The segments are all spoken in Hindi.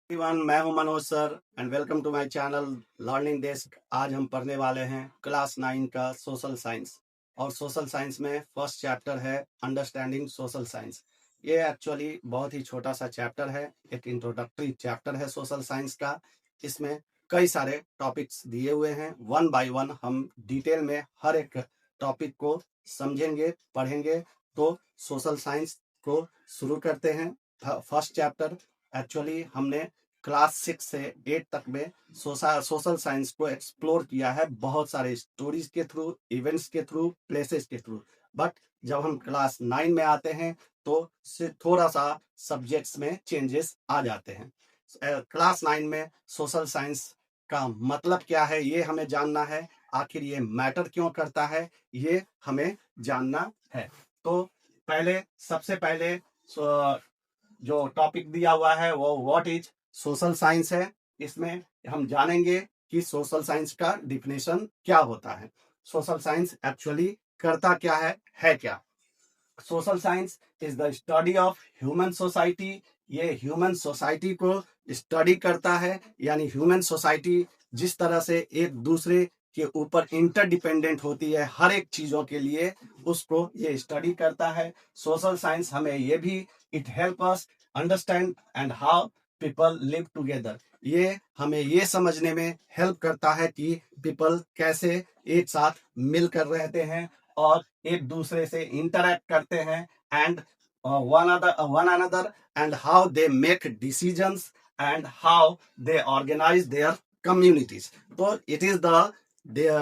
एवरीवन, मैं हूं Manoj sir and welcome to my channel learning desk. आज हम पढ़ने वाले हैं क्लास 9 का सोशल साइंस। और सोशल साइंस में फर्स्ट चैप्टर है अंडरस्टैंडिंग सोशल साइंस। ये एक्चुअली बहुत ही छोटा सा चैप्टर है, एक इंट्रोडक्टरी चैप्टर है सोशल साइंस का। इसमें कई सारे टॉपिक्स दिए हुए हैं, वन बाय वन हम डिटेल में हर एक टॉपिक को समझेंगे, पढ़ेंगे। तो सोशल साइंस को शुरू करते हैं। फर्स्ट चैप्टर एक्चुअली हमने क्लास 6 से 8 तक में सोशल साइंस को एक्सप्लोर किया है, बहुत सारे स्टोरीज के थ्रू, इवेंट्स के थ्रू, प्लेसेस के थ्रू। बट जब हम क्लास 9 में आते हैं तो थोड़ा सा सब्जेक्ट्स में चेंजेस आ जाते हैं। क्लास 9 में सोशल साइंस का मतलब क्या है ये हमें जानना है, आखिर ये मैटर क्यों करता है ये हमें जानना है। तो सबसे पहले जो टॉपिक दिया हुआ है वो व्हाट इज सोशल साइंस है। इसमें हम जानेंगे कि सोशल साइंस का डिफिनेशन क्या होता है, सोशल साइंस एक्चुअली करता क्या है क्या। Social science is the study of human society. ये ह्यूमन सोसाइटी को स्टडी करता है, यानी ह्यूमन सोसाइटी जिस तरह से एक दूसरे के ऊपर इंटरडिपेंडेंट होती है हर एक चीजों के लिए, उसको ये स्टडी करता है। सोशल साइंस हमें ये भी it help us understand and how people live together. ये हमें ये समझने में हेल्प करता है कि पीपल कैसे एक साथ मिलकर रहते हैं और एक दूसरे से इंटरेक्ट करते हैं, and one another, and how they make decisions and how they organize their communities. So it is the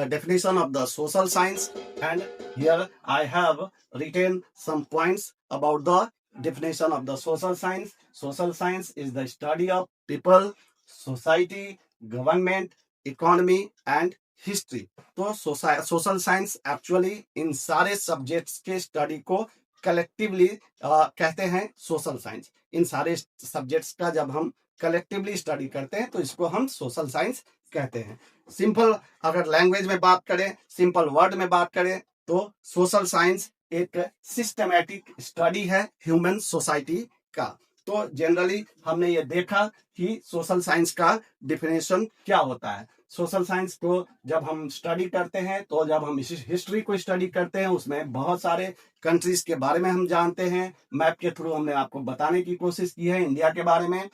definition of the social science, and here I have written some points about the definition of the social science. Social science is the study of people, society, government, economy and history. तो सोशल साइंस एक्चुअली इन सारे सब्जेक्ट्स के स्टडी को कलेक्टिवली कहते हैं सोशल साइंस। इन सारे सब्जेक्ट्स का जब हम कलेक्टिवली स्टडी करते हैं तो इसको हम सोशल साइंस कहते हैं। सिंपल अगर लैंग्वेज में बात करें, सिंपल वर्ड में बात करें, तो सोशल साइंस एक सिस्टमैटिक स्टडी है ह्यूमन सोसाइटी का। तो जनरली हमने ये देखा कि सोशल साइंस का डिफिनेशन क्या होता है। सोशल साइंस को जब हम स्टडी करते हैं, तो जब हम हिस्ट्री को स्टडी करते हैं, उसमें बहुत सारे कंट्रीज के बारे में हम जानते हैं। मैप के थ्रू हमने आपको बताने की कोशिश की है इंडिया के बारे में,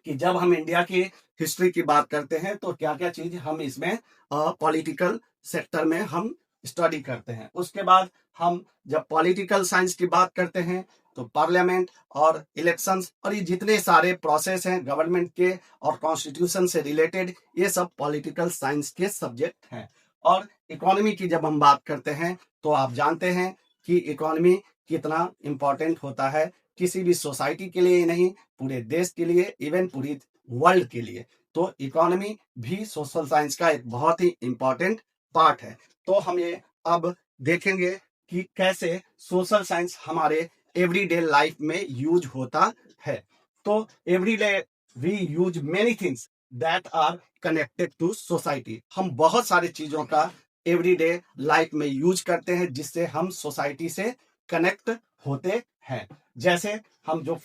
कि जब हम इंडिया की हिस्ट्री की बात करते हैं तो क्या क्या चीज हम इसमें पॉलिटिकल सेक्टर में हम स्टडी करते हैं। उसके बाद हम जब पॉलिटिकल साइंस की बात करते हैं तो पार्लियामेंट और इलेक्शंस और ये जितने सारे प्रोसेस हैं गवर्नमेंट के और कॉन्स्टिट्यूशन से रिलेटेड, ये सब पॉलिटिकल साइंस के सब्जेक्ट हैं। और इकोनॉमी की जब हम बात करते हैं तो आप जानते हैं कि इकोनॉमी कितना इंपॉर्टेंट होता है किसी भी सोसाइटी के लिए ही नहीं, पूरे देश के लिए, इवन पूरी वर्ल्ड के लिए। तो इकोनॉमी भी सोशल साइंस का एक बहुत ही इंपॉर्टेंट पार्ट है। तो हम ये अब देखेंगे कि कैसे सोशल साइंस हमारे एवरीडे लाइफ में यूज होता है। तो everyday we use many things that are connected to society. हम बहुत सारी चीजों का एवरीडे लाइफ में यूज करते हैं जिससे हम सोसाइटी से कनेक्ट होते हैं। जैसे हम जो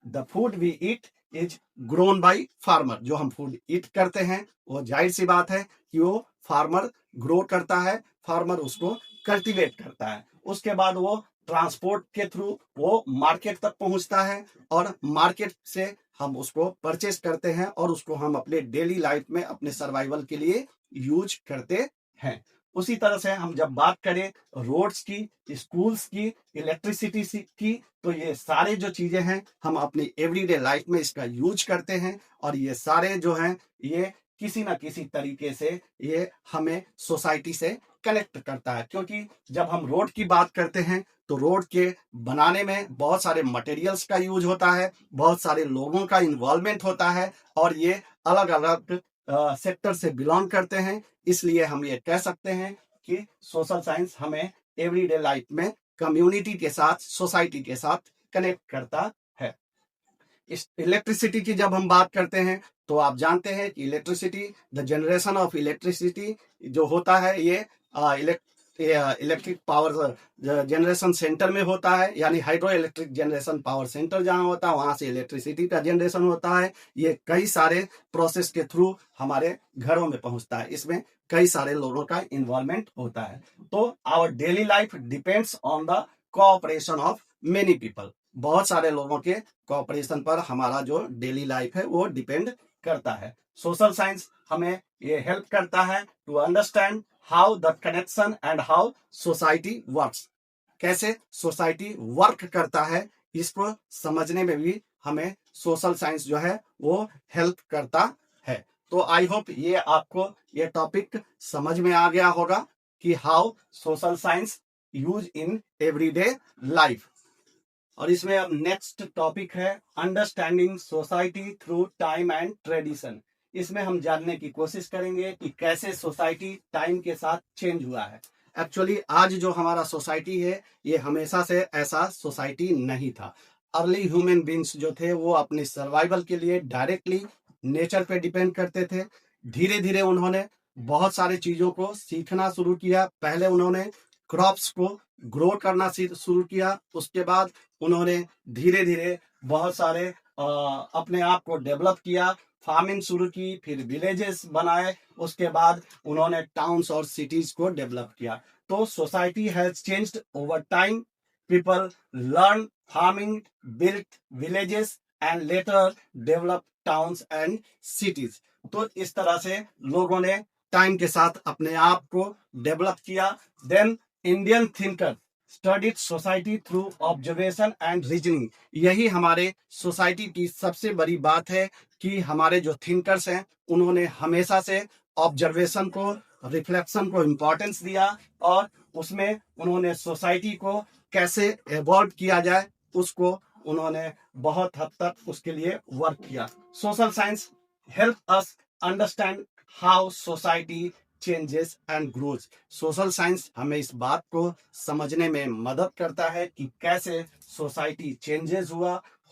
the food we eat is grown by farmer. जो हम फूड ईट करते हैं वो जाहिर सी बात है कि वो फार्मर ग्रो करता है, फार्मर उसको कल्टीवेट करता है। उसके बाद वो ट्रांसपोर्ट के थ्रू वो मार्केट तक पहुंचता है और मार्केट से हम उसको परचेस करते हैं और उसको हम अपने डेली लाइफ में अपने सर्वाइवल के लिए यूज करते हैं। उसी तरह से हम जब बात करें रोड्स की, स्कूल्स की, इलेक्ट्रिसिटी की, तो ये सारे जो चीजें हैं हम अपनी एवरीडे लाइफ में इसका यूज करते हैं। और ये सारे जो हैं ये किसी ना किसी तरीके से ये हमें सोसाइटी से कनेक्ट करता है, क्योंकि जब हम रोड की बात करते हैं तो रोड के बनाने में बहुत सारे मटेरियल्स का यूज होता है, बहुत सारे लोगों का इन्वॉल्वमेंट होता है और ये अलग अलग सेक्टर से बिलोंग करते हैं। इसलिए हम ये कह सकते हैं कि सोशल साइंस हमें एवरीडे लाइफ में कम्युनिटी के साथ, सोसाइटी के साथ कनेक्ट करता है। इलेक्ट्रिसिटी की जब हम बात करते हैं तो आप जानते हैं कि electricity, the generation of electricity जो होता है ये इलेक्ट्रिक पावर जनरेशन सेंटर में होता है, यानी hydro electric generation power centre जहाँ होता है वहां से इलेक्ट्रिसिटी का जनरेशन होता है। ये कई सारे प्रोसेस के थ्रू हमारे घरों में पहुंचता है। इसमें कई सारे लोगों का इन्वॉल्वमेंट होता है। तो our daily life depends on the cooperation of many people. बहुत सारे लोगों के कोऑपरेशन पर हमारा जो डेली लाइफ है वो डिपेंड करता है। सोशल साइंस हमें ये हेल्प करता है to understand how the connection and how society works. कैसे सोसाइटी वर्क करता है इसको समझने में भी हमें सोशल साइंस जो है वो हेल्प करता है। तो आई होप ये आपको ये टॉपिक समझ में आ गया होगा कि how social science use in everyday life. और इसमें अब नेक्स्ट टॉपिक है understanding society through time and tradition. इसमें हम जानने की कोशिश करेंगे कि कैसे सोसाइटी टाइम के साथ चेंज हुआ है। एक्चुअली आज जो हमारा सोसाइटी है ये हमेशा से ऐसा सोसाइटी नहीं था। अर्ली ह्यूमन बींग्स जो थे वो अपनी सर्वाइवल के लिए डायरेक्टली नेचर पे डिपेंड करते थे। धीरे धीरे उन्होंने बहुत सारी चीजों को सीखना शुरू किया। पहले उन्होंने क्रॉप्स को ग्रो करना शुरू किया, उसके बाद उन्होंने धीरे धीरे बहुत सारे अपने आप को डेवलप किया, फार्मिंग शुरू की, फिर विलेजेस बनाए, उसके बाद उन्होंने टाउन्स और सिटीज को डेवलप किया। तो society has changed over time. People learn farming, built villages and later develop towns and cities. तो इस तरह से लोगों ने टाइम के साथ अपने आप को डेवलप किया। Then Indian thinker studied society through observation and reasoning. यही हमारे सोसाइटी की सबसे बड़ी बात है कि हमारे जो थिंकर्स हैं उन्होंने हमेशा से ऑब्जर्वेशन को, रिफ्लेक्शन को इम्पोर्टेंस दिया और उसमें उन्होंने सोसाइटी को कैसे एवॉल्व किया जाए उसको उन्होंने बहुत हद तक उसके लिए वर्क किया। Social science help us understand how society changes and grows. Social science हमें इस बात को समझने में मदद करता है कि कैसे सोसाइटी चेंजेस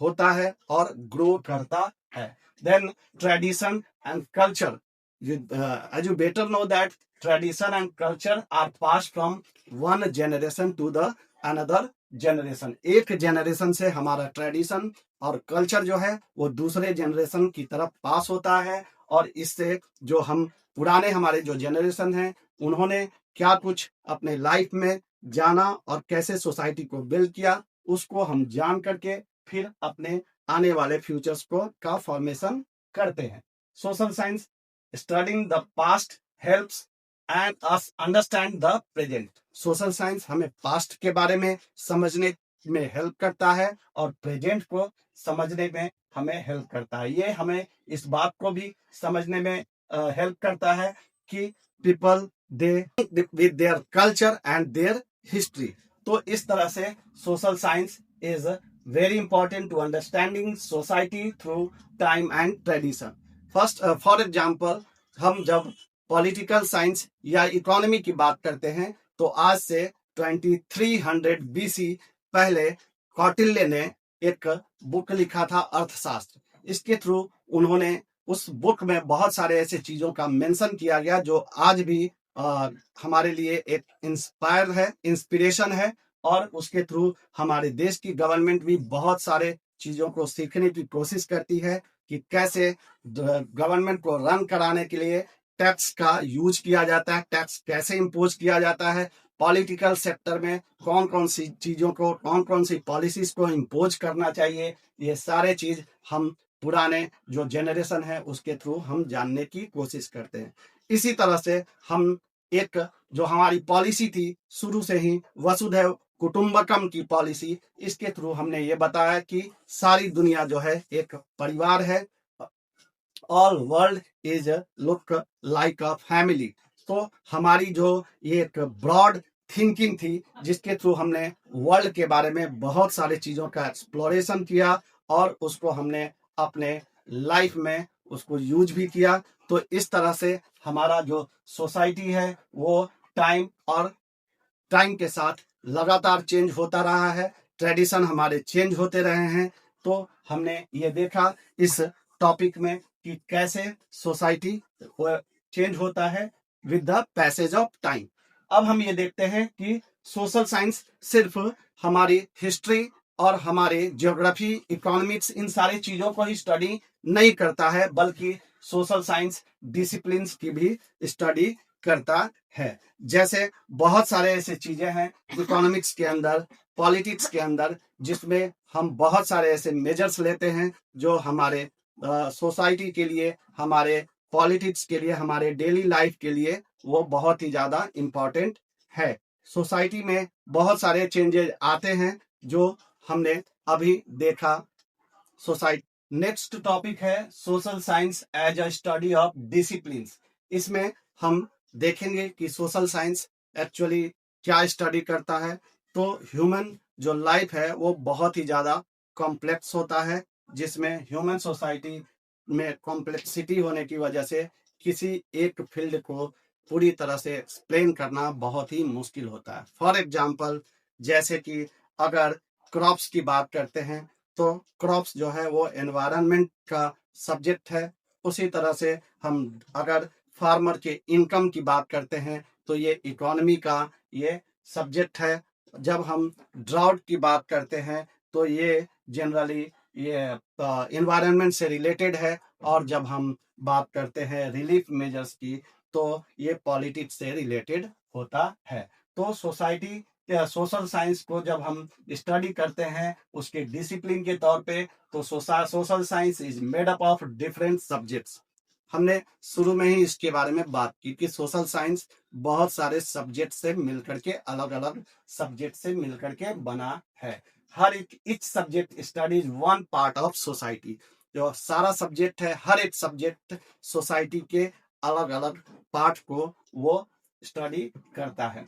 होता है और ग्रो करता है। Then tradition and culture, as you better know that tradition and culture are passed from one generation to the another generation। एक जनरेशन से हमारा ट्रेडिशन और कल्चर जो है वो दूसरे जनरेशन की तरफ पास होता है और इससे जो हम पुराने हमारे जो जनरेशन हैं उन्होंने क्या कुछ अपने लाइफ में जाना और कैसे सोसाइटी को बिल्ड किया उसको हम जान करके फिर अपने आने वाले फ्यूचर्स को का फॉर्मेशन करते हैं। Social science studying the past helps and us understand the present. Social science हमें पास्ट के बारे में समझने में हेल्प करता है और प्रेजेंट को समझने में हमें हेल्प करता है। ये हमें इस बात को भी समझने में हेल्प करता है कि people they with their culture and their history. तो इस तरह से social science is very important to understanding society through time and tradition. First for example हम जब पॉलिटिकल साइंस या इकोनॉमी की बात करते हैं तो आज से 2300 BC पहले कौटिल्य ने एक बुक लिखा था अर्थशास्त्र। इसके थ्रू उन्होंने उस बुक में बहुत सारे ऐसे चीजों का मेंशन किया गया जो आज भी हमारे लिए एक इंस्पिरेशन है और उसके थ्रू हमारे देश की गवर्नमेंट भी बहुत सारे चीजों को सीखने की कोशिश करती है कि कैसे गवर्नमेंट को रन कराने के लिए टैक्स का यूज किया जाता है, टैक्स कैसे इम्पोज किया जाता है, पॉलिटिकल सेक्टर में कौन कौन सी चीजों को, कौन कौन सी पॉलिसीज को इम्पोज करना चाहिए। ये सारे चीज हम पुराने जो जनरेशन है उसके थ्रू हम जानने की कोशिश करते हैं। इसी तरह से हम एक जो हमारी पॉलिसी थी शुरू से ही वसुधैव कुटुंबकम की पॉलिसी, इसके थ्रू हमने ये बताया कि सारी दुनिया जो है एक परिवार है। All world is look like a family. तो हमारी जो ये एक ब्रॉड थिंकिंग थी जिसके थ्रू हमने वर्ल्ड के बारे में बहुत सारी चीजों का एक्सप्लोरेशन किया और उसको हमने अपने लाइफ में उसको यूज भी किया। तो इस तरह से हमारा जो सोसाइटी है वो टाइम के साथ लगातार चेंज होता रहा है। ट्रेडिशन हमारे चेंज होते रहे हैं। तो हमने ये देखा इस टॉपिक में कि कैसे सोसाइटी चेंज होता है with the passage of time. अब हम ये देखते हैं कि सोशल साइंस सिर्फ हमारी हिस्ट्री और हमारे ज्योग्राफी, इकोनॉमिक्स, इन सारी चीजों को ही स्टडी नहीं करता है, बल्कि सोशल साइंस डिसिप्लिन्स की भी स्टडी करता है। जैसे बहुत सारे ऐसे चीजें हैं इकोनॉमिक्स के अंदर, पॉलिटिक्स के अंदर, जिसमें हम बहुत सारे ऐसे मेजर्स लेते हैं जो हमारे सोसाइटी के लिए, हमारे पॉलिटिक्स के लिए, हमारे डेली लाइफ के लिए वो बहुत ही ज्यादा इम्पोर्टेंट है। सोसाइटी में बहुत सारे चेंजेस आते हैं जो हमने अभी देखा सोसाइटी। नेक्स्ट टॉपिक है social science as a study of discipline. इसमें हम देखेंगे कि सोशल साइंस एक्चुअली क्या स्टडी करता है। तो ह्यूमन जो लाइफ है वो बहुत ही ज्यादा कॉम्प्लेक्स होता है, जिसमें ह्यूमन सोसाइटी में कॉम्प्लेक्सिटी होने की वजह से किसी एक फील्ड को पूरी तरह से एक्सप्लेन करना बहुत ही मुश्किल होता है। फॉर एग्जाम्पल, जैसे कि अगर क्रॉप्स की बात करते हैं तो क्रॉप्स जो है वो एनवायरनमेंट का सब्जेक्ट है। उसी तरह से हम अगर फार्मर के इनकम की बात करते हैं तो ये इकोनॉमी का ये सब्जेक्ट है। जब हम ड्राउट की बात करते हैं तो ये जनरली ये एनवायरनमेंट से रिलेटेड है। और जब हम बात करते हैं रिलीफ मेजर्स की तो ये पॉलिटिक्स से रिलेटेड होता है। तो सोसाइटी सोशल साइंस को जब हम स्टडी करते हैं उसके डिसिप्लिन के तौर पे, तो social science is made up of different subjects. हमने शुरू में ही इसके बारे में बात की कि सोशल साइंस बहुत सारे सब्जेक्ट से मिलकर के, अलग अलग सब्जेक्ट से मिलकर के बना है। हर एक subject studies one part of society. जो सारा सब्जेक्ट है, हर एक सब्जेक्ट सोसाइटी के अलग अलग पार्ट को वो स्टडी करता है।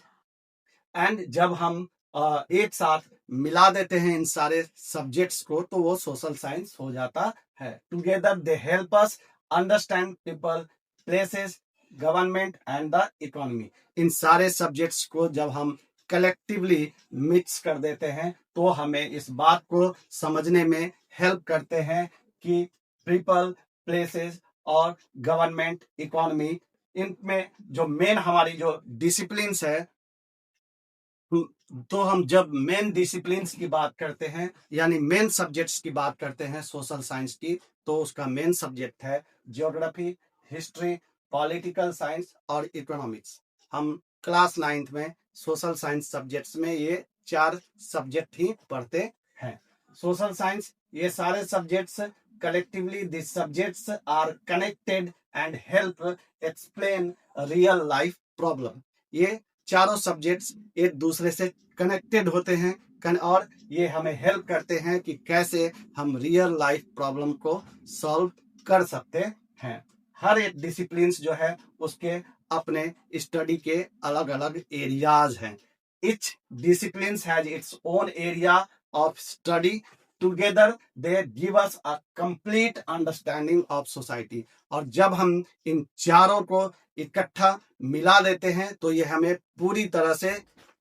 एंड जब हम एक साथ मिला देते हैं इन सारे सब्जेक्ट्स को तो वो सोशल साइंस हो जाता है। Together they help us understand people, places, government and the economy. इन सारे सब्जेक्ट्स को जब हम कलेक्टिवली मिक्स कर देते हैं तो हमें इस बात को समझने में हेल्प करते हैं कि पीपल, प्लेसेस और गवर्नमेंट, इकोनॉमी, इनमें जो मेन हमारी जो डिसिप्लिन है, तो हम जब मेन डिसिप्लिन्स की बात करते हैं यानी मेन सब्जेक्ट्स की बात करते हैं सोशल साइंस की, तो उसका मेन सब्जेक्ट है ज्योग्राफी, हिस्ट्री, पॉलिटिकल साइंस और इकोनॉमिक्स। हम क्लास 9th में सोशल साइंस सब्जेक्ट्स में ये 4 सब्जेक्ट ही पढ़ते हैं। सोशल साइंस, ये सारे subjects collectively this subjects are connected and help explain real life problem. ये चारों सब्जेक्ट्स एक दूसरे से कनेक्टेड होते हैं और ये हमें हेल्प करते हैं कि कैसे हम रियल लाइफ प्रॉब्लम को सॉल्व कर सकते हैं। हर एक डिसिप्लिन्स जो है उसके अपने स्टडी के अलग अलग एरियाज हैं। Each discipline has its own area of study. Together they give us a complete understanding of society. और जब हम इन चारों को इकट्ठा मिला देते हैं तो ये हमें पूरी तरह से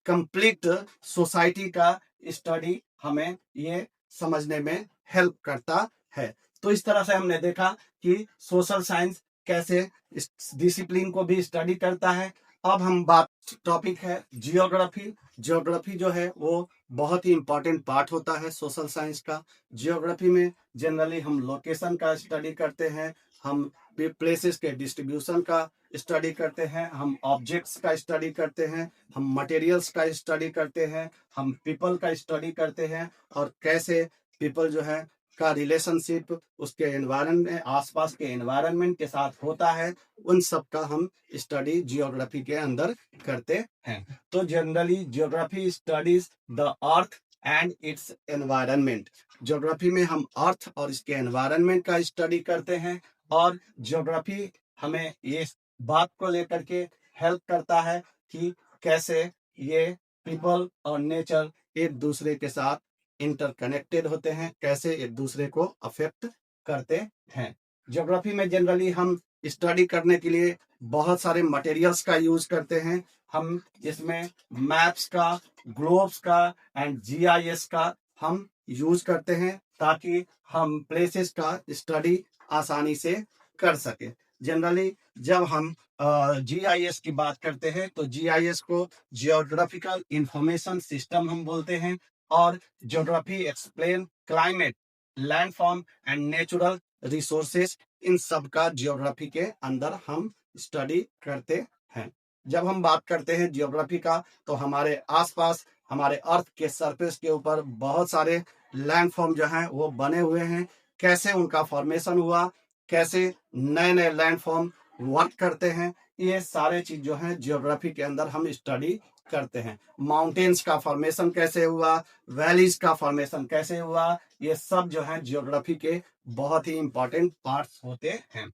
कंप्लीट सोसाइटी का स्टडी हमें ये समझने में हेल्प करता है। तो इस तरह से हमने देखा कि सोशल साइंस कैसे इस डिसिप्लिन को भी स्टडी करता है। अब हम बात, टॉपिक है जियोग्राफी। जियोग्राफी जो है वो बहुत ही इंपॉर्टेंट पार्ट होता है सोशल साइंस का। जियोग्राफी में जनरली हम लोकेशन का स्टडी करते हैं, हम प्लेसेस के डिस्ट्रीब्यूशन का स्टडी करते हैं, हम ऑब्जेक्ट्स का स्टडी करते हैं, हम मटेरियल्स का स्टडी करते हैं, हम पीपल का स्टडी करते हैं और कैसे पीपल जो है का रिलेशनशिप उसके एनवायरनमेंट, आसपास के एनवायरनमेंट के साथ होता है, उन सब का हम स्टडी जियोग्राफी के अंदर करते हैं। तो generally geography studies the earth and it's environment. Geography में हम अर्थ और इसके एनवायरनमेंट का स्टडी करते हैं और जियोग्राफी हमें ये बात को लेकर के हेल्प करता है कि कैसे ये पीपल और नेचर एक दूसरे के साथ इंटरकनेक्टेड होते हैं, कैसे एक दूसरे को अफेक्ट करते हैं। ज्योग्राफी में जनरली हम स्टडी करने के लिए बहुत सारे मटेरियल्स का यूज करते हैं। हम इसमें मैप्स का, ग्लोब्स का एंड जीआईएस का हम यूज करते हैं ताकि हम प्लेसेस का स्टडी आसानी से कर सके। जनरली जब हम जीआईएस की बात करते हैं तो जीआईएस को जियोग्राफिकल इंफॉर्मेशन सिस्टम हम बोलते हैं, और geography explain climate, landform and natural resources, इन सब का जियोग्राफी के अंदर हम स्टडी करते हैं। जब हम बात करते हैं जियोग्राफी का तो हमारे आसपास, हमारे अर्थ के सरफेस के ऊपर बहुत सारे लैंडफॉर्म जो हैं वो बने हुए हैं, कैसे उनका फॉर्मेशन हुआ, कैसे नए नए लैंडफॉर्म वर्क करते हैं, ये सारे चीज जो है जियोग्राफी के अंदर हम स्टडी करते हैं। माउंटेन्स का फॉर्मेशन कैसे हुआ, वैलीज का फॉर्मेशन कैसे हुआ, ये सब जो है जियोग्राफी के बहुत ही इंपॉर्टेंट पार्ट्स होते हैं।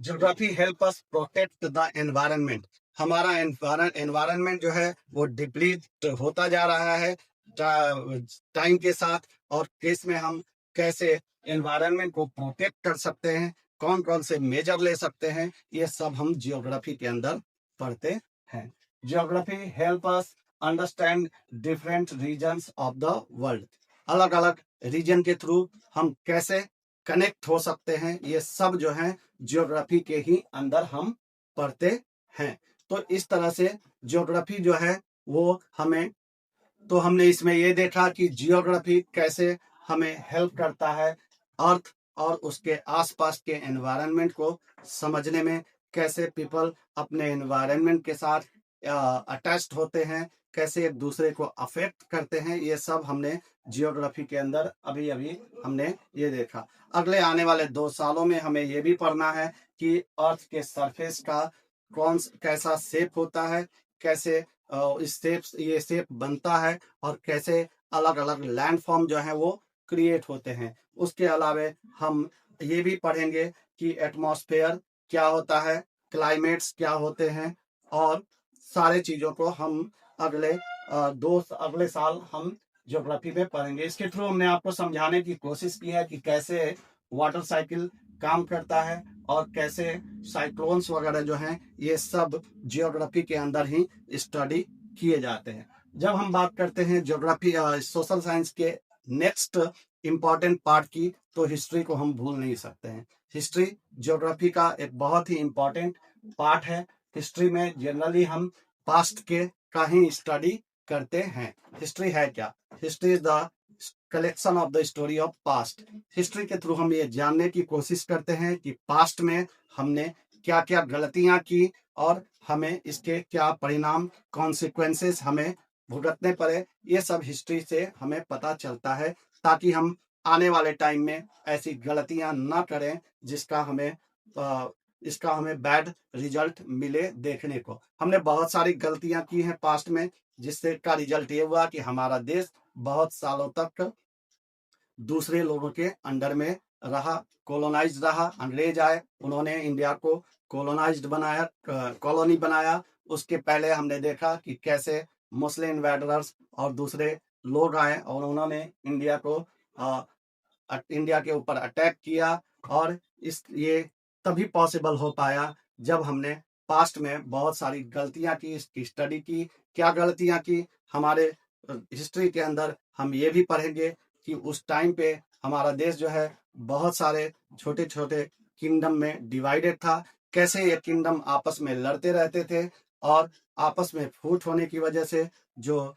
Geography help us protect the environment. हमारा एनवायरनमेंट जो है वो डिप्लीट होता जा रहा है टाइम के साथ, और केस में हम कैसे एनवायरनमेंट को प्रोटेक्ट कर सकते हैं, कौन कौन से मेजर ले सकते हैं, ये सब हम जियोग्राफी के अंदर पढ़ते हैं। Geography help us understand different regions of the world. अलग अलग रीजन के थ्रू हम कैसे कनेक्ट हो सकते हैं, ये सब जो है जियोग्राफी के ही अंदर हम पढ़ते हैं। तो इस तरह से जियोग्राफी जो है वो हमें, तो हमने इसमें ये देखा कि जियोग्राफी कैसे हमें हेल्प करता है अर्थ और उसके आसपास के एनवायरनमेंट को समझने में, कैसे पीपल अपने एनवायरनमेंट के साथ अटैच्ड होते हैं, कैसे एक दूसरे को अफेक्ट करते हैं, ये सब हमने जियोग्राफी के अंदर अभी अभी हमने ये देखा। अगले आने वाले 2 सालों में हमें ये भी पढ़ना है कि अर्थ के सरफेस का कैसा शेप होता है, कैसे ये शेप बनता है, और कैसे अलग अलग लैंडफॉर्म जो है वो क्रिएट होते हैं। उसके अलावा हम ये भी पढ़ेंगे कि एटमॉस्फेयर क्या होता है, क्लाइमेट्स क्या होते हैं, और सारे चीजों को हम अगले साल हम ज्योग्राफी में पढ़ेंगे। इसके थ्रू हमने आपको समझाने की कोशिश की है कि कैसे वाटर साइकिल काम करता है, और कैसे साइक्लोन्स वगैरह जो हैं ये सब जियोग्राफी के अंदर ही स्टडी किए जाते हैं। जब हम बात करते हैं ज्योग्राफी सोशल साइंस के नेक्स्ट इंपॉर्टेंट पार्ट की, तो हिस्ट्री को हम भूल नहीं सकते हैं। हिस्ट्री ज्योग्राफी का एक बहुत ही इंपॉर्टेंट पार्ट है। हिस्ट्री में जनरली हम पास्ट के का ही स्टडी करते हैं। हिस्ट्री है क्या? History is the collection of the story of past. History के थ्रू हम ये जानने की कोशिश करते हैं कि पास्ट में हमने क्या क्या गलतियां की, और हमें इसके क्या परिणाम, कॉन्सिक्वेंसेस हमें भुगतने पड़े, ये सब हिस्ट्री से हमें पता चलता है, ताकि हम आने वाले टाइम में ऐसी गलतियां ना करें इसका हमें बैड रिजल्ट मिले देखने को। हमने बहुत सारी गलतियां की हैं पास्ट में, जिससे का रिजल्ट ये हुआ कि हमारा देश बहुत सालों तक दूसरे लोगों के अंडर में रहा, कॉलोनाइज रहा। अंग्रेज आए, उन्होंने इंडिया को कॉलोनाइज्ड बनाया, कॉलोनी बनाया। उसके पहले हमने देखा कि कैसे मुस्लिम इन्वेडरर्स और दूसरे लोग आए और उन्होंने इंडिया के ऊपर अटैक किया, और ये तभी पॉसिबल हो पाया जब हमने पास्ट में बहुत सारी गलतियां की, इसकी स्टडी की। क्या गलतियां की हमारे हिस्ट्री के अंदर हम ये भी पढ़ेंगे कि उस टाइम पे हमारा देश जो है बहुत सारे छोटे छोटे किंगडम में डिवाइडेड था, कैसे ये किंगडम आपस में लड़ते रहते थे, और आपस में फूट होने की वजह से जो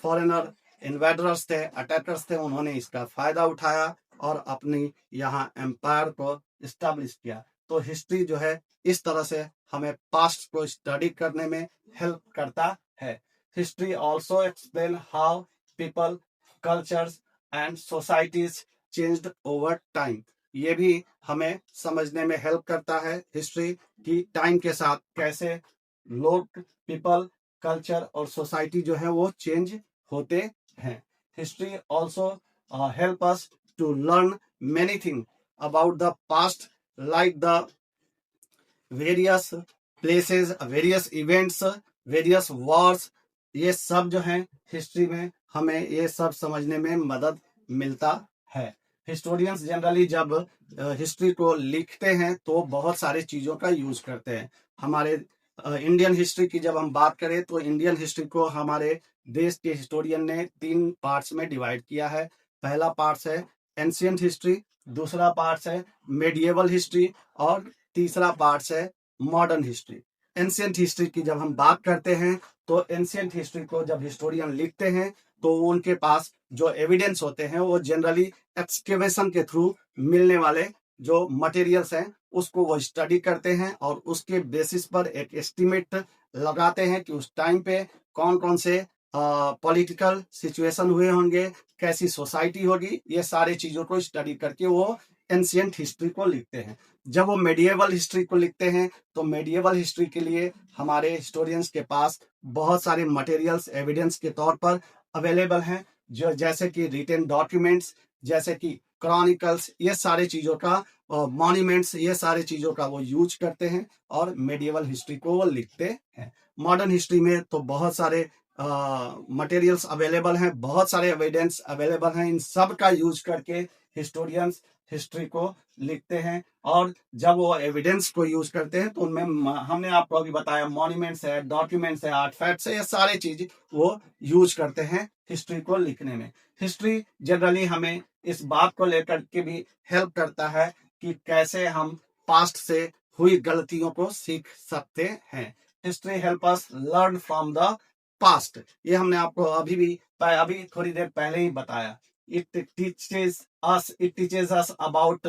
फॉरेनर इन्वेडरर्स थे, अटैकर्स थे, उन्होंने इसका फायदा उठाया और अपनी यहाँ एम्पायर को इस्टेब्लिश किया। तो हिस्ट्री जो है इस तरह से हमें पास्ट को स्टडी करने में हेल्प करता है। History also explain how people, cultures and societies changed over time. ये भी हमें समझने में हेल्प करता है हिस्ट्री की टाइम के साथ कैसे लोग, पीपल, कल्चर और सोसाइटी जो है वो चेंज होते हैं। History also help us to learn many thing about the past, like the various places, various events, various wars. ये सब जो है हिस्ट्री में हमें ये सब समझने में मदद मिलता है। हिस्टोरियंस जनरली जब हिस्ट्री को लिखते हैं तो बहुत सारी चीजों का यूज करते हैं। हमारे इंडियन हिस्ट्री की जब हम बात करें तो इंडियन हिस्ट्री को हमारे देश के हिस्टोरियन ने 3 पार्ट्स में डिवाइड किया है। पहला पार्ट है एंशियंट हिस्ट्री, दूसरा पार्ट है मेडिएवल हिस्ट्री और तीसरा पार्ट है मॉडर्न हिस्ट्री। एंशियंट हिस्ट्री की जब हम बात करते हैं तो एंशियंट हिस्ट्री को जब हिस्टोरियन लिखते हैं तो उनके पास जो एविडेंस होते हैं वो जनरली एक्सकेवेशन के थ्रू मिलने वाले जो मटेरियल्स हैं उसको वो स्टडी करते हैं और उसके बेसिस पर एक एस्टिमेट लगाते हैं कि उस टाइम पे कौन कौन से पॉलिटिकल सिचुएशन हुए होंगे, कैसी सोसाइटी होगी, ये सारे चीजों को स्टडी करके वो एंशियंट हिस्ट्री को लिखते हैं। जब वो मेडिएवल हिस्ट्री को लिखते हैं तो मेडिएवल हिस्ट्री के लिए हमारे हिस्टोरियंस के पास बहुत सारे मटेरियल्स एविडेंस के तौर पर अवेलेबल हैं, जो जैसे कि रिटन डॉक्यूमेंट्स, जैसे कि क्रॉनिकल्स, ये सारे चीजों का मॉन्यूमेंट्स, ये सारे चीजों का वो यूज करते हैं और मेडिएवल हिस्ट्री को वो लिखते हैं। मॉडर्न हिस्ट्री में तो बहुत सारे मटेरियल्स अवेलेबल हैं, बहुत सारे एविडेंस अवेलेबल हैं, इन सब का यूज करके हिस्टोरियंस हिस्ट्री को लिखते हैं। और जब वो एविडेंस को यूज करते हैं तो उनमें हमने आपको अभी बताया मॉन्यूमेंट्स है, डॉक्यूमेंट्स है, आर्टिफैक्ट्स है, ये सारे चीज वो यूज करते हैं हिस्ट्री को लिखने में। हिस्ट्री जनरली हमें इस बात को लेकर के भी हेल्प करता है कि कैसे हम पास्ट से हुई गलतियों को सीख सकते हैं। History help us learn from the past, ये हमने आपको अभी थोड़ी देर पहले ही बताया। It teaches us about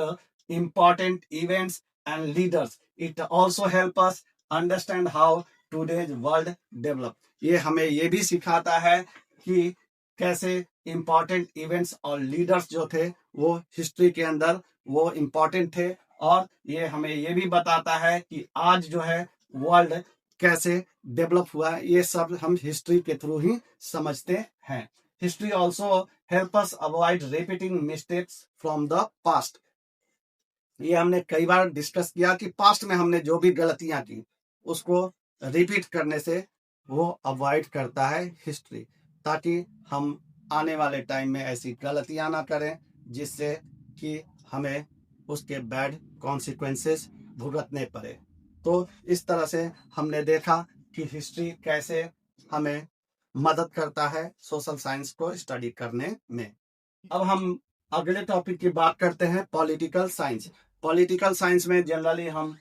important events and leaders. It also help us understand how today's world develop. ये हमें ये भी सिखाता है कि कैसे important events और leaders जो थे वो हिस्ट्री के अंदर वो important थे, और ये हमें ये भी बताता है कि आज जो है वर्ल्ड कैसे डेवलप हुआ है, ये सब हम हिस्ट्री के थ्रू ही समझते हैं। History also help us avoid repeating mistakes from the past. ये हमने कई बार डिस्कस किया कि पास्ट में हमने जो भी गलतियां की उसको रिपीट करने से वो अवॉइड करता है हिस्ट्री, ताकि हम आने वाले टाइम में ऐसी गलतियां ना करें जिससे कि हमें उसके बैड कॉन्सिक्वेंसेस भुगतने पड़े। तो इस तरह से हमने देखा कि हिस्ट्री कैसे हमें मदद करता है सोशल साइंस को स्टडी करने में। अब हम अगले टॉपिक की बात करते हैं पॉलिटिकल साइंस। पॉलिटिकल साइंस में जनरली हम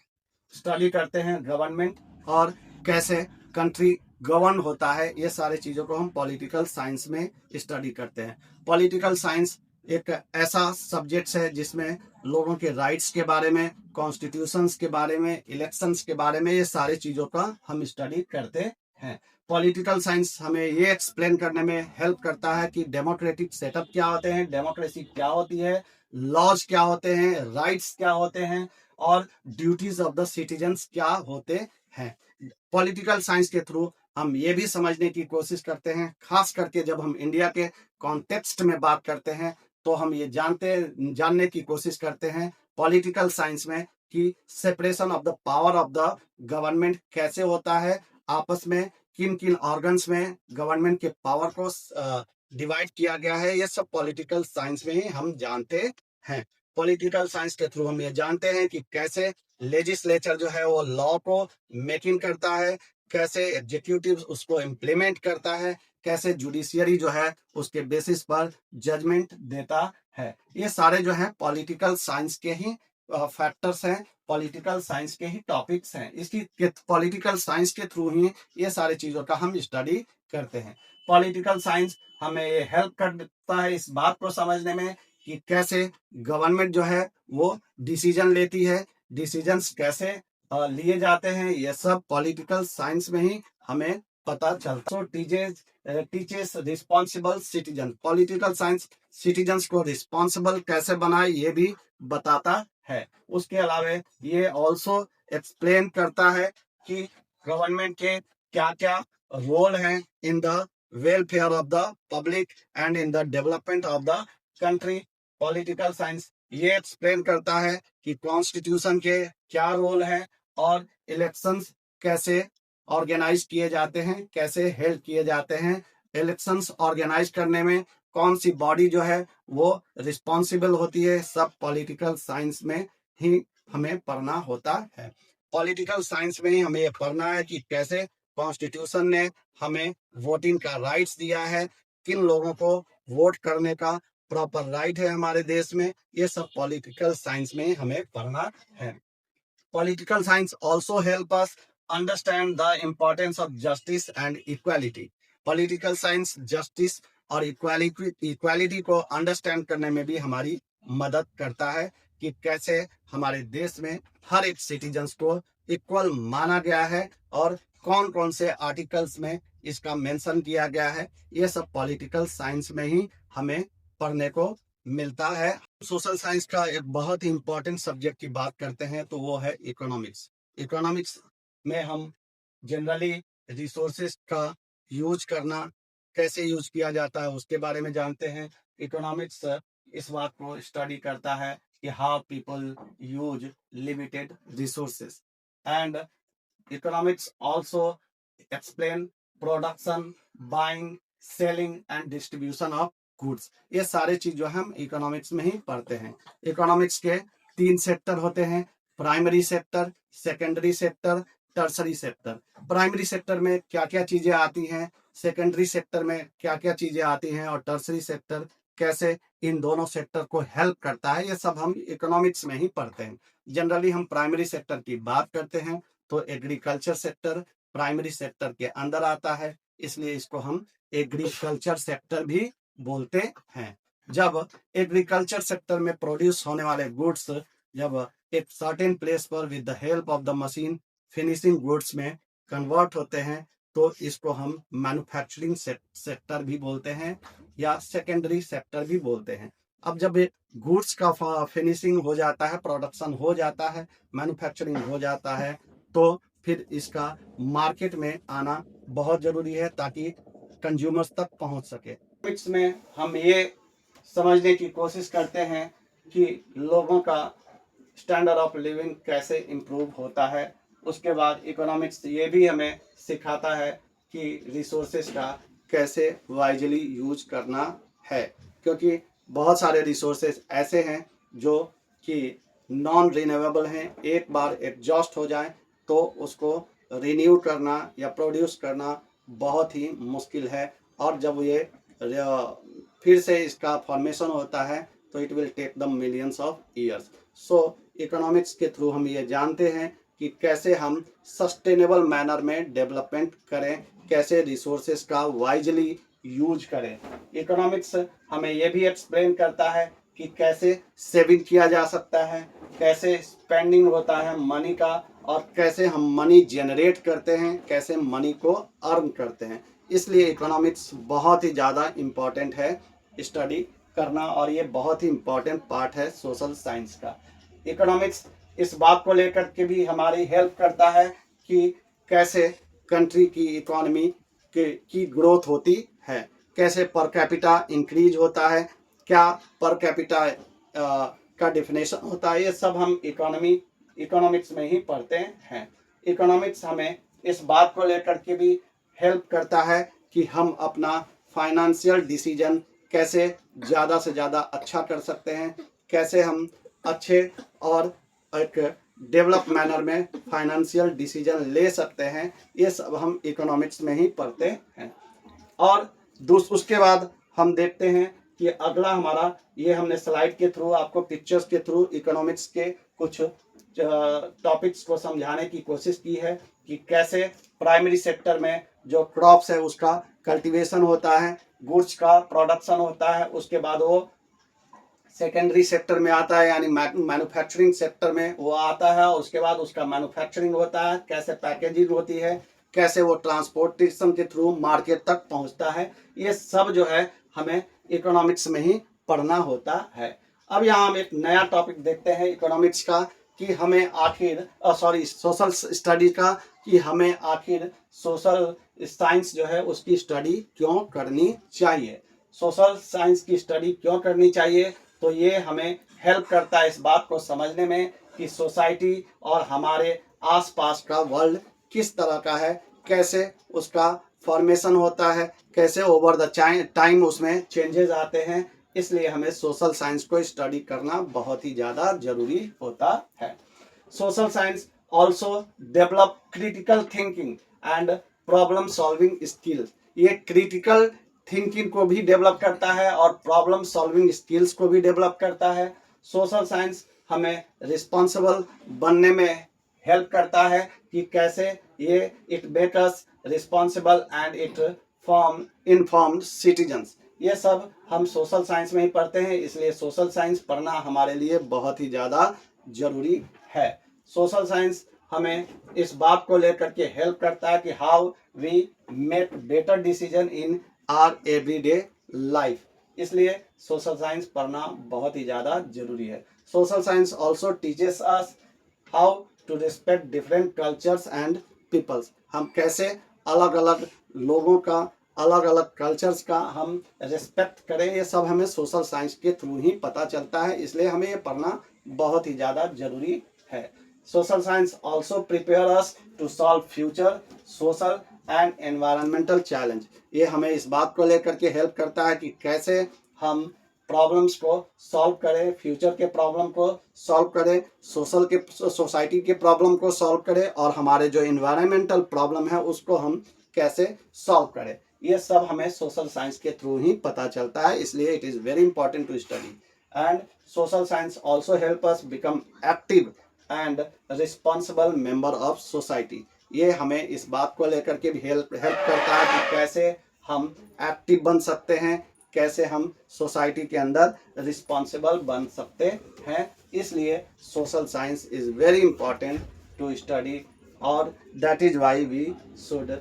स्टडी करते हैं गवर्नमेंट और कैसे कंट्री गवर्न होता है, ये सारे चीजों को हम पॉलिटिकल साइंस में स्टडी करते हैं। पॉलिटिकल साइंस एक ऐसा सब्जेक्ट है जिसमें लोगों के राइट्स के बारे में, कॉन्स्टिट्यूशंस के बारे में, इलेक्शंस के बारे में, ये सारे चीजों का हम स्टडी करते हैं। पॉलिटिकल साइंस हमें ये एक्सप्लेन करने में हेल्प करता है कि डेमोक्रेटिक सेटअप क्या होते हैं, डेमोक्रेसी क्या होती है, लॉज क्या होते हैं, राइट्स क्या होते हैं और ड्यूटीज ऑफ द सिटीजन्स क्या होते हैं। पॉलिटिकल साइंस के थ्रू हम ये भी समझने की कोशिश करते हैं, खास करके जब हम इंडिया के कॉन्टेक्स्ट में बात करते हैं तो हम ये जानने की कोशिश करते हैं पॉलिटिकल साइंस में कि separation of the power of the government कैसे होता है, आपस में किन किन ऑर्गन्स में गवर्नमेंट के पावर को डिवाइड किया गया है, ये सब पॉलिटिकल साइंस में ही हम जानते हैं। पॉलिटिकल साइंस के थ्रू हम ये जानते हैं कि कैसे लेजिस्लेचर जो है वो लॉ को मेकिंग करता है, कैसे एग्जीक्यूटिव उसको इम्प्लीमेंट करता है, कैसे जुडिशियरी जो है उसके बेसिस पर जजमेंट देता है। ये सारे जो है पॉलिटिकल साइंस के ही फैक्टर्स हैं, पॉलिटिकल साइंस के ही टॉपिक्स हैं। इसकी पॉलिटिकल साइंस के थ्रू ही ये सारे चीजों का हम स्टडी करते हैं। पॉलिटिकल साइंस हमें ये हेल्प करता है इस बात को समझने में कि कैसे गवर्नमेंट जो है वो डिसीजन लेती है, डिसीजंस कैसे लिए जाते हैं, ये सब पॉलिटिकल साइंस में ही हमें पता चलता है। Teaches responsible citizen, political science citizens को रिस्पॉन्सिबल कैसे बनाए ये भी बताता है। उसके अलावा ये ऑल्सो एक्सप्लेन करता है कि गवर्नमेंट के क्या क्या रोल हैं in the welfare of the public and in the development of the country. Political science ये एक्सप्लेन करता है कि कॉन्स्टिट्यूशन के क्या रोल है और इलेक्शंस कैसे ऑर्गेनाइज किए जाते हैं, कैसे हेल्ड किए जाते हैं, इलेक्शंस ऑर्गेनाइज करने में कौन सी बॉडी जो है वो रिस्पॉन्सिबल होती है, सब पॉलिटिकल साइंस में ही हमें पढ़ना होता है। पॉलिटिकल साइंस में ही हमें ये पढ़ना है कि कैसे कॉन्स्टिट्यूशन ने हमें वोटिंग का राइट्स दिया है, किन लोगों को वोट करने का प्रॉपर राइट है हमारे देश में, ये सब पॉलिटिकल साइंस में हमें पढ़ना है। Political science also help us understand the importance of justice and equality. Political science justice और इक्वालिटी को अंडरस्टैंड करने में भी हमारी मदद करता है कि कैसे हमारे देश में हर एक सिटीजन्स को इक्वल माना गया है और कौन कौन से आर्टिकल्स में इसका मेंशन किया गया है। ये सब पॉलिटिकल साइंस में ही हमें पढ़ने को मिलता है। सोशल साइंस का एक बहुत ही इंपॉर्टेंट सब्जेक्ट की बात करते हैं तो वो है इकोनॉमिक्स। इकोनॉमिक्स में हम जनरली रिसोर्सेज का यूज करना, कैसे यूज किया जाता है उसके बारे में जानते हैं। इकोनॉमिक्स इस बात को स्टडी करता है कि how people use limited resources, and economics also explain production, buying, selling and distribution of goods. ये सारे चीज जो हम इकोनॉमिक्स में ही पढ़ते हैं। इकोनॉमिक्स के 3 सेक्टर होते हैं, primary sector, secondary sector, tertiary sector. Primary sector में क्या क्या चीजें आती हैं, सेकेंडरी सेक्टर में क्या क्या चीजें आती हैं और टर्सरी सेक्टर कैसे इन दोनों सेक्टर को हेल्प करता है, ये सब हम इकोनॉमिक्स में ही पढ़ते हैं। जनरली हम प्राइमरी सेक्टर की बात करते हैं तो एग्रीकल्चर सेक्टर प्राइमरी सेक्टर के अंदर आता है, इसलिए इसको हम एग्रीकल्चर सेक्टर भी बोलते हैं। जब एग्रीकल्चर सेक्टर में प्रोड्यूस होने वाले गुड्स जब एक सर्टेन प्लेस पर with the help of the machine finishing goods में कन्वर्ट होते हैं तो इसको हम मैन्युफैक्चरिंग सेक्टर भी बोलते हैं या सेकेंडरी सेक्टर भी बोलते हैं। अब जब गुड्स का फिनिशिंग हो जाता है, प्रोडक्शन हो जाता है, मैन्युफैक्चरिंग हो जाता है तो फिर इसका मार्केट में आना बहुत जरूरी है ताकि कंज्यूमर्स तक पहुंच सके। इकोनॉमिक्स में हम ये समझने की कोशिश करते हैं कि लोगों का स्टैंडर्ड ऑफ लिविंग कैसे इम्प्रूव होता है। उसके बाद इकोनॉमिक्स ये भी हमें सिखाता है कि रिसोर्सेज का कैसे वाइजली यूज करना है, क्योंकि बहुत सारे रिसोर्सेज ऐसे हैं जो कि नॉन रिन्यूएबल हैं। एक बार एग्जॉस्ट हो जाए तो उसको रिन्यू करना या प्रोड्यूस करना बहुत ही मुश्किल है, और जब ये फिर से इसका फॉर्मेशन होता है तो it will take the millions of years. So economics के थ्रू हम ये जानते हैं कि कैसे हम सस्टेनेबल मैनर में डेवलपमेंट करें, कैसे रिसोर्सेज का वाइजली यूज करें। इकोनॉमिक्स हमें ये भी एक्सप्लेन करता है कि कैसे सेविंग किया जा सकता है, कैसे स्पेंडिंग होता है मनी का, और कैसे हम मनी जनरेट करते हैं, कैसे मनी को अर्न करते हैं। इसलिए इकोनॉमिक्स बहुत ही ज़्यादा इम्पॉर्टेंट है स्टडी करना, और ये बहुत ही इम्पॉर्टेंट पार्ट है सोशल साइंस का। इकोनॉमिक्स इस बात को लेकर के भी हमारी हेल्प करता है कि कैसे कंट्री की इकोनॉमी की ग्रोथ होती है, कैसे पर कैपिटा इंक्रीज होता है, क्या पर कैपिटा का डिफिनेशन होता है। ये सब हम इकोनॉमिक्स में ही पढ़ते हैं। इकोनॉमिक्स हमें इस बात को लेकर के भी हेल्प करता है कि हम अपना फाइनेंशियल डिसीजन कैसे ज़्यादा से ज़्यादा अच्छा कर सकते हैं, कैसे हम अच्छे और एक डेवलप मैनर में फाइनेंशियल डिसीजन ले सकते हैं। ये सब हम इकोनॉमिक्स में ही पढ़ते हैं। और उसके बाद हम देखते हैं कि अगला हमारा, ये हमने स्लाइड के थ्रू आपको पिक्चर्स के थ्रू इकोनॉमिक्स के कुछ टॉपिक्स को समझाने की कोशिश की है कि कैसे प्राइमरी सेक्टर में जो क्रॉप्स है उसका कल्टीवेशन होता है, गुड्स का प्रोडक्शन होता है, उसके बाद वो सेकेंडरी सेक्टर में आता है यानी मैन्युफैक्चरिंग सेक्टर में वो आता है, उसके बाद उसका मैन्युफैक्चरिंग होता है, कैसे पैकेजिंग होती है, कैसे वो ट्रांसपोर्टेशन के थ्रू मार्केट तक पहुंचता है। ये सब जो है हमें इकोनॉमिक्स में ही पढ़ना होता है। अब यहाँ हम एक नया टॉपिक देखते हैं इकोनॉमिक्स का कि हमें आखिर सोशल स्टडी का, कि हमें आखिर सोशल साइंस जो है उसकी स्टडी क्यों करनी चाहिए। सोशल साइंस की स्टडी क्यों करनी चाहिए, तो ये हमें हेल्प करता है इस बात को समझने में कि सोसाइटी और हमारे आसपास का वर्ल्ड किस तरह का है, कैसे उसका फॉर्मेशन होता है, कैसे ओवर द टाइम उसमें चेंजेस आते हैं। इसलिए हमें सोशल साइंस को स्टडी करना बहुत ही ज़्यादा जरूरी होता है। Social science also develop critical thinking and problem solving skills. ये क्रिटिकल थिंकिंग को भी डेवलप करता है और प्रॉब्लम सॉल्विंग स्किल्स को भी डेवलप करता है। सोशल साइंस हमें रिस्पॉन्सिबल बनने में हेल्प करता है कि कैसे ये it make us responsible and it form informed citizens. ये सब हम सोशल साइंस में ही पढ़ते हैं, इसलिए सोशल साइंस पढ़ना हमारे लिए बहुत ही ज़्यादा जरूरी है। सोशल साइंस हमें इस बात को लेकर के हेल्प करता है कि how we make better decision in our everyday life, इसलिए सोशल साइंस पढ़ना बहुत ही ज़्यादा जरूरी है। Social science also teaches us how to respect different cultures and peoples. हम कैसे अलग अलग लोगों का, अलग अलग कल्चर्स का हम रिस्पेक्ट करें, ये सब हमें सोशल साइंस के थ्रू ही पता चलता है, इसलिए हमें ये पढ़ना बहुत ही ज़्यादा जरूरी है। Social science also prepare us to solve future social and environmental challenge. ये हमें इस बात को लेकर के हेल्प करता है कि कैसे हम प्रॉब्लम्स को सॉल्व करें, फ्यूचर के प्रॉब्लम को सॉल्व करें, सोसाइटी के प्रॉब्लम को सॉल्व करें और हमारे जो इन्वायरमेंटल प्रॉब्लम है उसको हम कैसे सॉल्व करें। ये सब हमें सोशल साइंस के थ्रू ही पता चलता है, इसलिए it is very important to study. And social science also help us become active and responsible member of society. ये हमें इस बात को लेकर के भी हेल्प करता है कि कैसे हम एक्टिव बन सकते हैं, कैसे हम सोसाइटी के अंदर रिस्पॉन्सिबल बन सकते हैं, इसलिए social science is very important to study और that is why we should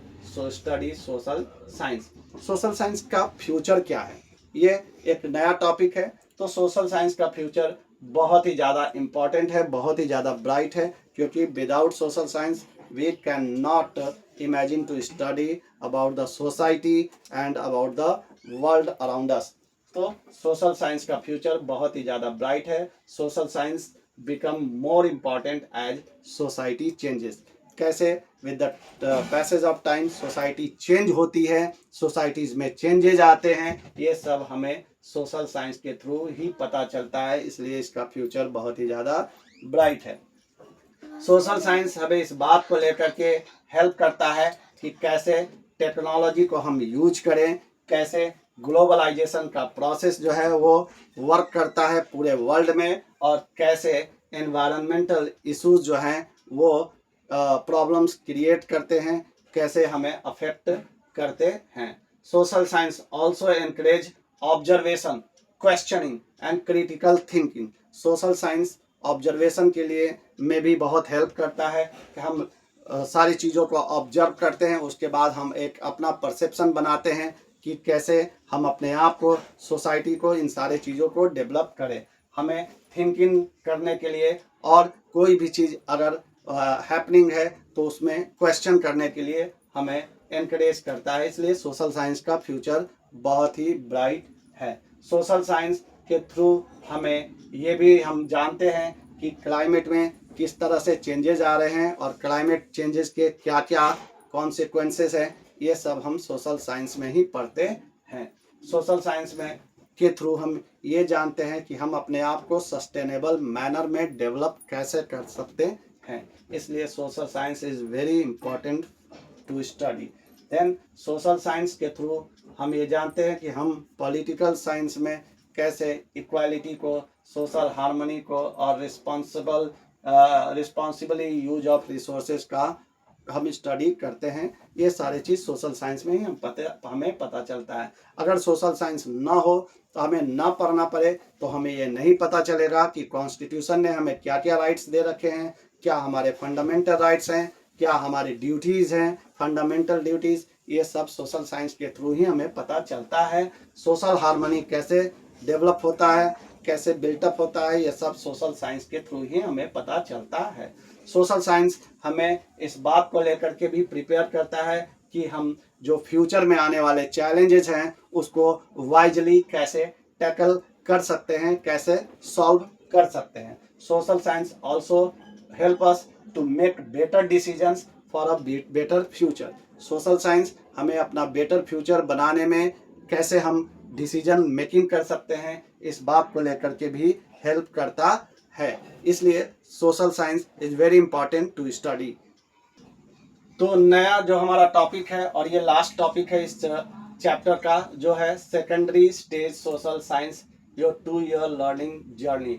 study social science. Social science का फ्यूचर क्या है, ये एक नया टॉपिक है। तो सोशल साइंस का फ्यूचर बहुत ही ज़्यादा इम्पॉर्टेंट है, बहुत ही ज़्यादा ब्राइट है, क्योंकि without social science we cannot imagine to study about the society and about the world around us। तो सोशल साइंस का फ्यूचर बहुत ही ज़्यादा ब्राइट है। Social science become more important as society changes. कैसे with the passage of time society change होती है, सोसाइटीज़ में चेंजेज आते हैं, ये सब हमें सोशल साइंस के थ्रू ही पता चलता है, इसलिए इसका फ्यूचर बहुत ही ज़्यादा ब्राइट है। सोशल साइंस हमें इस बात को लेकर के हेल्प करता है कि कैसे टेक्नोलॉजी को हम यूज करें, कैसे ग्लोबलाइजेशन का प्रोसेस जो है वो वर्क करता है पूरे वर्ल्ड में, और कैसे एनवायरमेंटल इश्यूज जो हैं वो प्रॉब्लम्स क्रिएट करते हैं, कैसे हमें अफेक्ट करते हैं। Social science also encourage observation, questioning and critical thinking. Social science observation के लिए में भी बहुत हेल्प करता है कि हम सारी चीज़ों को ऑब्जर्व करते हैं, उसके बाद हम एक अपना परसेप्शन बनाते हैं कि कैसे हम अपने आप को, सोसाइटी को, इन सारी चीज़ों को डेवलप करें। हमें थिंकिंग करने के लिए और कोई भी चीज़ अगर हैपनिंग है तो उसमें क्वेश्चन करने के लिए हमें एनकरेज करता है, इसलिए सोशल साइंस का फ्यूचर बहुत ही ब्राइट है। सोशल साइंस के थ्रू हमें ये भी हम जानते हैं कि क्लाइमेट में किस तरह से चेंजेस आ रहे हैं और क्लाइमेट चेंजेस के क्या क्या कॉन्सिक्वेंसेस हैं, ये सब हम सोशल साइंस में ही पढ़ते हैं। सोशल साइंस में के थ्रू हम ये जानते हैं कि हम अपने आप को सस्टेनेबल मैनर में डेवलप कैसे कर सकते हैं, इसलिए social science is very important to study. Then social science के थ्रू हम ये जानते हैं कि हम पॉलिटिकल साइंस में कैसे इक्वालिटी को, सोशल हार्मनी को और रिस्पॉन्सिबली यूज ऑफ रिसोर्सेज का हम स्टडी करते हैं। ये सारी चीज़ सोशल साइंस में ही हमें पता चलता है। अगर सोशल साइंस ना हो तो हमें ना पढ़ना पड़े तो हमें ये नहीं पता चलेगा कि कॉन्स्टिट्यूशन ने हमें क्या क्या राइट्स दे रखे हैं, क्या हमारे फंडामेंटल राइट्स हैं, क्या हमारी ड्यूटीज़ हैं, फंडामेंटल ड्यूटीज़, ये सब सोशल साइंस के थ्रू ही हमें पता चलता है। सोशल हार्मनी कैसे डेवलप होता है, कैसे बिल्टअप होता है, ये सब सोशल साइंस के थ्रू ही हमें पता चलता है। सोशल साइंस हमें इस बात को लेकर के भी प्रिपेयर करता है कि हम जो फ्यूचर में आने वाले चैलेंजेस हैं उसको वाइजली कैसे टैकल कर सकते हैं, कैसे सॉल्व कर सकते हैं। Social science also help us to make better decisions for a better future. Social science हमें अपना बेटर फ्यूचर बनाने में कैसे हम डिसीजन मेकिंग कर सकते हैं, इस बात को लेकर के भी हेल्प करता है, इसलिए social science is very important to study. तो नया जो हमारा टॉपिक है और ये लास्ट टॉपिक है इस चैप्टर का जो है secondary stage social science your 2 year learning journey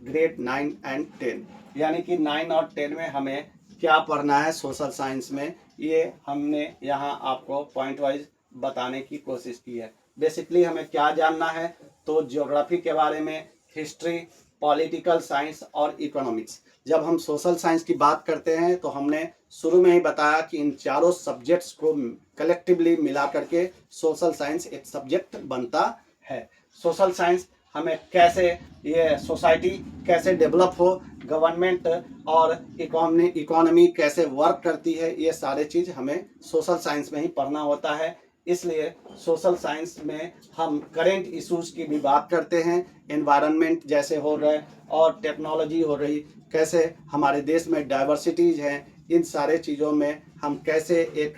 grade 9 and 10, यानी कि 9 और 10 में हमें क्या पढ़ना है सोशल साइंस में, ये हमने यहाँ आपको पॉइंट वाइज बताने की कोशिश की है। बेसिकली हमें क्या जानना है, तो ज्योग्राफी के बारे में, हिस्ट्री, पॉलिटिकल साइंस और इकोनॉमिक्स। जब हम सोशल साइंस की बात करते हैं तो हमने शुरू में ही बताया कि इन चारों सब्जेक्ट्स को कलेक्टिवली मिला करके सोशल साइंस एक सब्जेक्ट बनता है। सोशल साइंस हमें कैसे, ये सोसाइटी कैसे डेवलप हो, गवर्नमेंट और इकोनॉमी कैसे वर्क करती है, ये सारे चीज़ हमें सोशल साइंस में ही पढ़ना होता है। इसलिए सोशल साइंस में हम करेंट इश्यूज की भी बात करते हैं, एनवायरनमेंट जैसे हो रहे और टेक्नोलॉजी हो रही, कैसे हमारे देश में डाइवर्सिटीज़ हैं, इन सारे चीज़ों में हम कैसे एक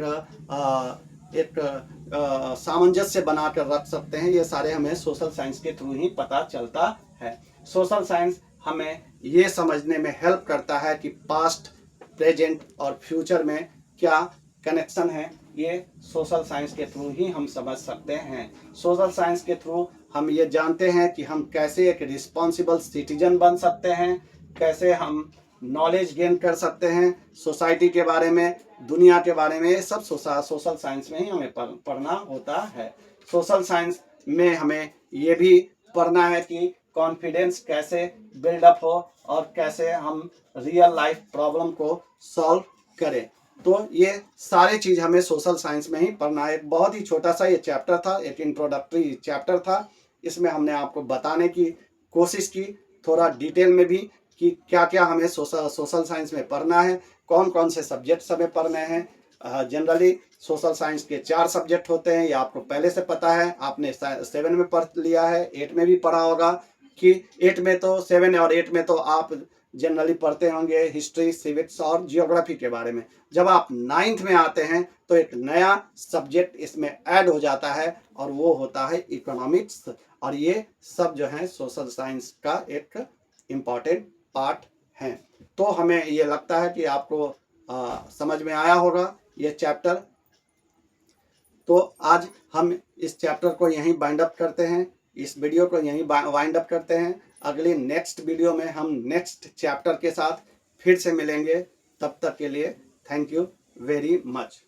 सामंजस्य बनाकर रख सकते हैं, ये सारे हमें सोशल साइंस के थ्रू ही पता चलता है। सोशल साइंस हमें ये समझने में हेल्प करता है कि पास्ट, प्रेजेंट और फ्यूचर में क्या कनेक्शन है, ये सोशल साइंस के थ्रू ही हम समझ सकते हैं। सोशल साइंस के थ्रू हम ये जानते हैं कि हम कैसे एक रिस्पॉन्सिबल सिटीजन बन सकते हैं, कैसे हम नॉलेज गेन कर सकते हैं सोसाइटी के बारे में, दुनिया के बारे में, ये सब सोशल साइंस में ही हमें पढ़ना होता है। सोशल साइंस में हमें ये भी पढ़ना है कि कॉन्फिडेंस कैसे बिल्डअप हो और कैसे हम रियल लाइफ प्रॉब्लम को सॉल्व करें। तो ये सारे चीज़ हमें सोशल साइंस में ही पढ़ना है। एक बहुत ही छोटा सा ये चैप्टर था, एक इंट्रोडक्टरी चैप्टर था। इसमें हमने आपको बताने की कोशिश की थोड़ा डिटेल में भी कि क्या क्या हमें सोशल साइंस में पढ़ना है, कौन कौन से सब्जेक्ट्स हमें पढ़ने हैं। जनरली सोशल साइंस के 4 सब्जेक्ट होते हैं, ये आपको पहले से पता है, आपने 7 में पढ़ लिया है, 8 में भी पढ़ा होगा कि 8 में तो 7 और 8 में तो आप जनरली पढ़ते होंगे हिस्ट्री, सिविक्स और जियोग्राफी के बारे में। जब आप 9th में आते हैं तो एक नया सब्जेक्ट इसमें ऐड हो जाता है और वो होता है इकोनॉमिक्स, और ये सब जो है सोशल साइंस का एक इम्पॉर्टेंट पार्ट है। तो हमें ये लगता है कि आपको समझ में आया होगा ये चैप्टर। तो आज हम इस चैप्टर को यहीं बाइंड अप करते हैं, इस वीडियो को यहीं वाइंड अप करते हैं। अगली नेक्स्ट वीडियो में हम नेक्स्ट चैप्टर के साथ फिर से मिलेंगे। तब तक के लिए थैंक यू वेरी मच।